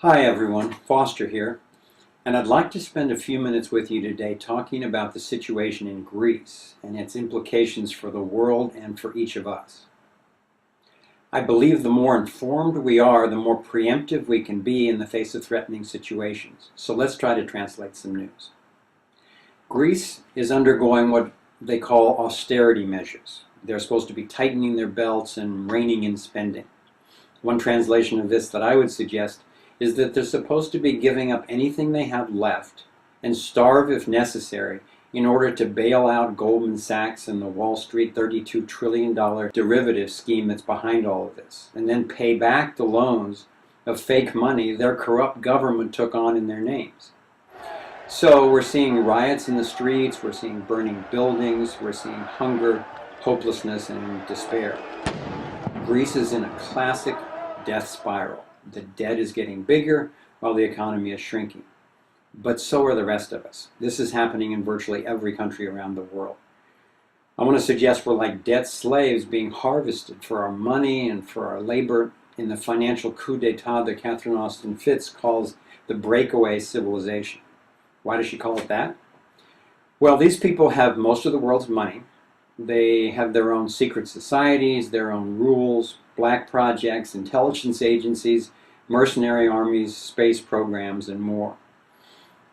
Hi everyone, Foster here, and I'd like to spend a few minutes with you today talking about the situation in Greece and its implications for the world and for each of us. I believe the more informed we are, the more preemptive we can be in the face of threatening situations. So let's try to translate some news. Greece is undergoing what they call austerity measures. They're supposed to be tightening their belts and reining in spending. One translation of this that I would suggest is that they're supposed to be giving up anything they have left and starve if necessary in order to bail out Goldman Sachs and the Wall Street $32 trillion derivative scheme that's behind all of this, and then pay back the loans of fake money their corrupt government took on in their names. So we're seeing riots in the streets, we're seeing burning buildings, we're seeing hunger, hopelessness, and despair. Greece is in a classic death spiral. The debt is getting bigger while the economy is shrinking. But so are the rest of us. This is happening in virtually every country around the world. I want to suggest we're like debt slaves being harvested for our money and for our labor in the financial coup d'etat that Catherine Austin Fitts calls the breakaway civilization. Why does she call it that? Well, these people have most of the world's money. They have their own secret societies, their own rules, black projects, intelligence agencies, mercenary armies, space programs, and more.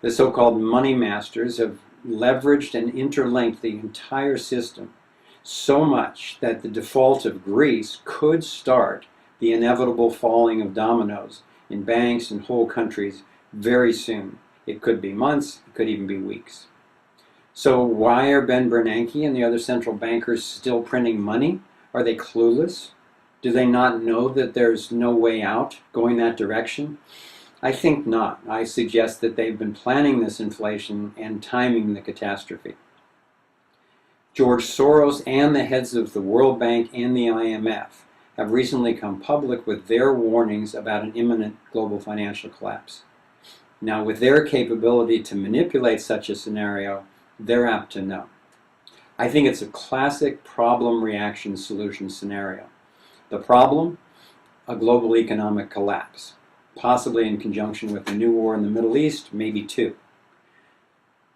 The so-called money masters have leveraged and interlinked the entire system so much that the default of Greece could start the inevitable falling of dominoes in banks and whole countries very soon. It could be months, it could even be weeks. So why are Ben Bernanke and the other central bankers still printing money? Are they clueless? Do they not know that there's no way out going that direction? I think not. I suggest that they've been planning this inflation and timing the catastrophe. George Soros and the heads of the World Bank and the IMF have recently come public with their warnings about an imminent global financial collapse. Now, with their capability to manipulate such a scenario, they're apt to know. I think it's a classic problem, reaction, solution scenario. The problem? A global economic collapse, possibly in conjunction with a new war in the Middle East, maybe two.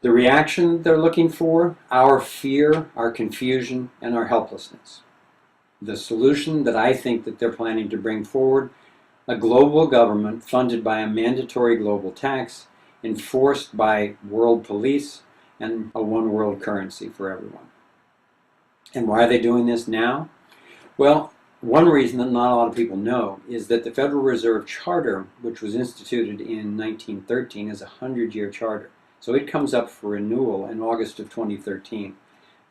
The reaction they're looking for? Our fear, our confusion, and our helplessness. The solution that I think that they're planning to bring forward? A global government funded by a mandatory global tax, enforced by world police, and a one world currency for everyone. And why are they doing this now? Well, one reason that not a lot of people know is that the Federal Reserve Charter, which was instituted in 1913, is a 100-year charter. So it comes up for renewal in August of 2013.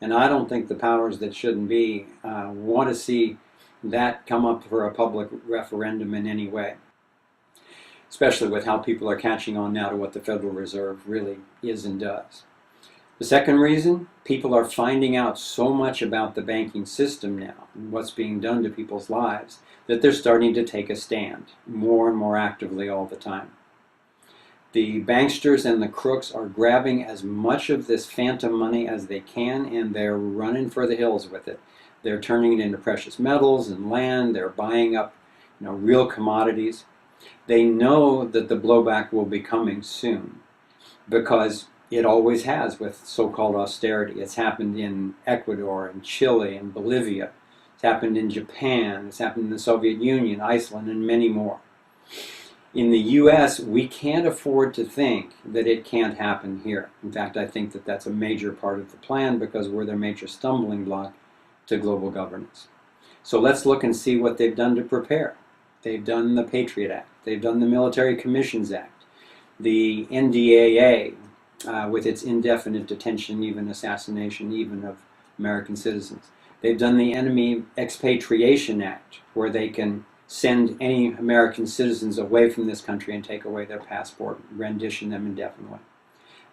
And I don't think the powers that shouldn't be want to see that come up for a public referendum in any way, especially with how people are catching on now to what the Federal Reserve really is and does. The second reason, people are finding out so much about the banking system now and what's being done to people's lives that they're starting to take a stand more and more actively all the time. The banksters and the crooks are grabbing as much of this phantom money as they can, and they're running for the hills with it. They're turning it into precious metals and land. They're buying up, real commodities. They know that the blowback will be coming soon because it always has with so-called austerity. It's happened in Ecuador and Chile and Bolivia. It's happened in Japan. It's happened in the Soviet Union, Iceland, and many more. In the U.S., we can't afford to think that it can't happen here. In fact, I think that that's a major part of the plan because we're their major stumbling block to global governance. So let's look and see what they've done to prepare. They've done the Patriot Act. They've done the Military Commissions Act, the NDAA, with its indefinite detention, even assassination, even of American citizens. They've done the Enemy Expatriation Act, where they can send any American citizens away from this country and take away their passport, rendition them indefinitely.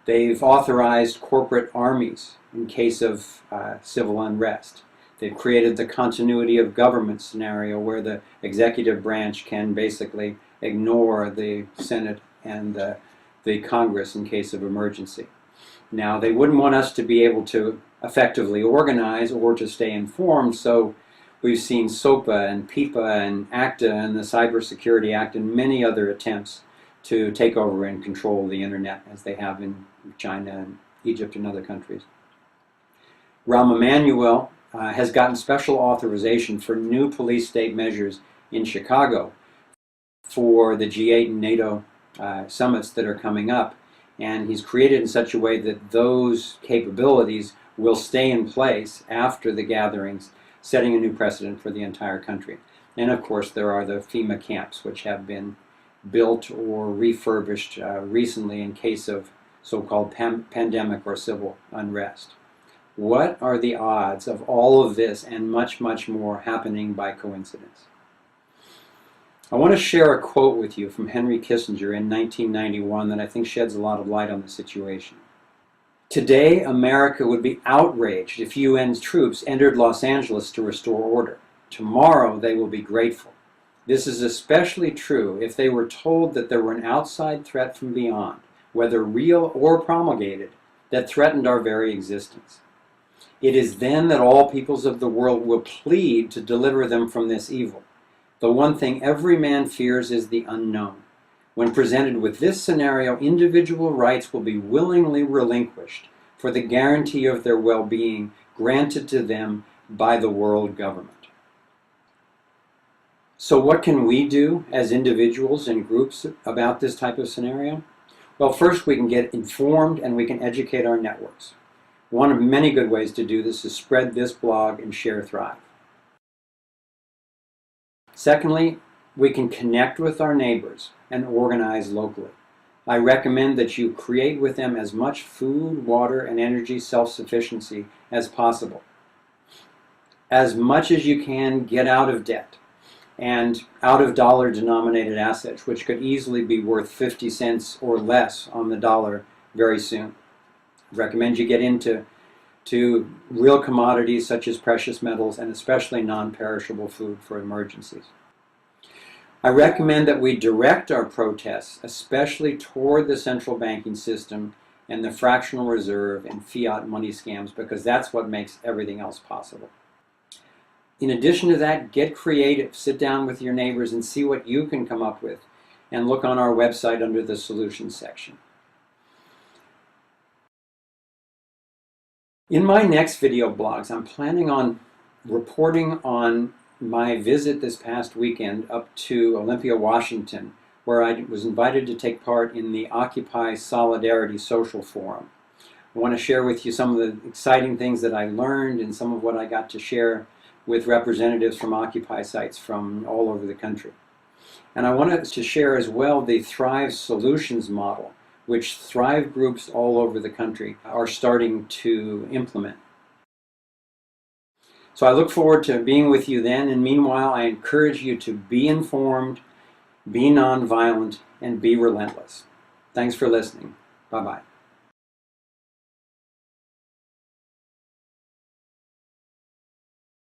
They've authorized corporate armies in case of civil unrest. They've created the continuity of government scenario where the executive branch can basically ignore the Senate and the Congress in case of emergency. Now, they wouldn't want us to be able to effectively organize or to stay informed, so we've seen SOPA and PIPA and ACTA and the Cybersecurity Act and many other attempts to take over and control the internet as they have in China and Egypt and other countries. Rahm Emanuel has gotten special authorization for new police state measures in Chicago for the G8 and NATO summits that are coming up. And he's created in such a way that those capabilities will stay in place after the gatherings, setting a new precedent for the entire country. And of course, there are the FEMA camps, which have been built or refurbished recently in case of so-called pandemic or civil unrest. What are the odds of all of this and much, much more happening by coincidence? I want to share a quote with you from Henry Kissinger in 1991 that I think sheds a lot of light on the situation. Today, America would be outraged if UN troops entered Los Angeles to restore order. Tomorrow, they will be grateful. This is especially true if they were told that there were an outside threat from beyond, whether real or promulgated, that threatened our very existence. It is then that all peoples of the world will plead to deliver them from this evil. The one thing every man fears is the unknown. When presented with this scenario, individual rights will be willingly relinquished for the guarantee of their well-being granted to them by the world government. So what can we do as individuals and groups about this type of scenario? Well, first we can get informed and we can educate our networks. One of many good ways to do this is spread this blog and share Thrive. Secondly, we can connect with our neighbors and organize locally. I recommend that you create with them as much food, water, and energy self-sufficiency as possible. As much as you can, get out of debt and out of dollar-denominated assets, which could easily be worth 50 cents or less on the dollar very soon. I recommend you get into real commodities such as precious metals and especially non-perishable food for emergencies. I recommend that we direct our protests especially toward the central banking system and the fractional reserve and fiat money scams, because that's what makes everything else possible. In addition to that, get creative. Sit down with your neighbors and see what you can come up with, and look on our website under the Solutions section. In my next video blogs, I'm planning on reporting on my visit this past weekend up to Olympia, Washington, where I was invited to take part in the Occupy Solidarity Social Forum. I want to share with you some of the exciting things that I learned and some of what I got to share with representatives from Occupy sites from all over the country. And I wanted to share as well the Thrive Solutions model, which Thrive groups all over the country are starting to implement. So I look forward to being with you then, and meanwhile I encourage you to be informed, be nonviolent, and be relentless. Thanks for listening. Bye-bye.